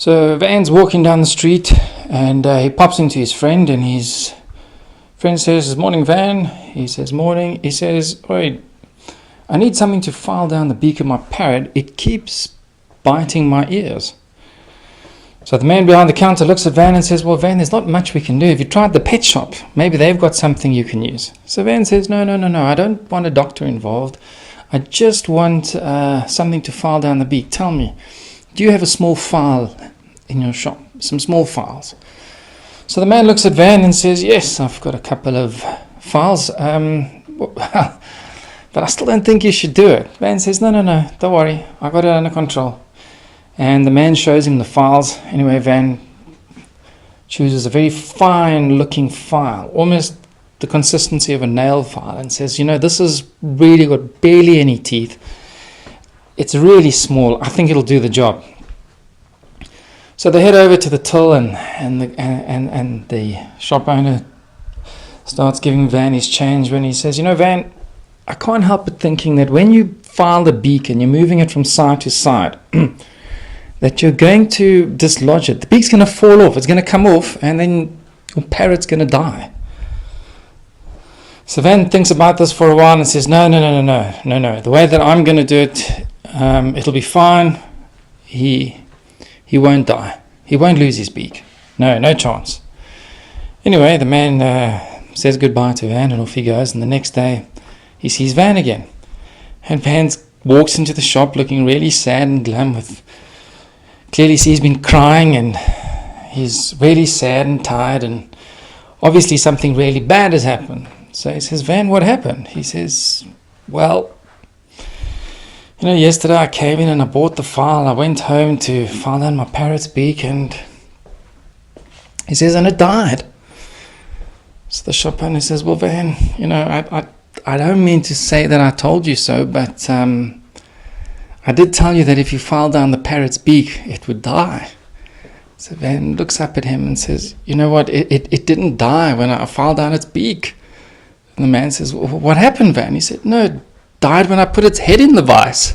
So Van's walking down the street and he pops into his friend, and his friend says, "Morning, Van." He says, "Morning." He says, "Oi, I need something to file down the beak of my parrot. It keeps biting my ears." So the man behind the counter looks at Van and says, "Well, Van, there's not much we can do. Have you tried the pet shop? Maybe they've got something you can use." So Van says, No. I don't want a doctor involved. I just want something to file down the beak. Tell me, do you have a small file in your shop? Some small files?" So the man looks at Van and says, "Yes, I've got a couple of files. But I still don't think you should do it." Van says, No, don't worry. I got it under control. And the man shows him the files. Anyway, Van chooses a very fine looking file, almost the consistency of a nail file, and says, "This has really got barely any teeth. It's really small. I think it'll do the job." So they head over to the till, and the shop owner starts giving Van his change when he says, "Van, I can't help but thinking that when you file the beak and you're moving it from side to side, that you're going to dislodge it. The beak's going to fall off. It's going to come off, and then your parrot's going to die." So Van thinks about this for a while and says, No. The way that I'm going to do it, it'll be fine. He won't die. He won't lose his beak. No chance. Anyway, the man says goodbye to Van, and off he goes. And the next day, he sees Van again. And Van walks into the shop looking really sad and glum. Clearly he's been crying, and he's really sad and tired, and obviously something really bad has happened. So he says, "Van, what happened?" He says, "Well, yesterday I came in and I bought the file. I went home to file down my parrot's beak, and," he says, "and it died." So the shop owner says, "Well, Van, I don't mean to say that I told you so, but I did tell you that if you file down the parrot's beak, it would die." So Van looks up at him and says, "You know what? It didn't die when I filed down its beak." And the man says, "Well, what happened, Van?" He said, "No, it died when I put its head in the vice."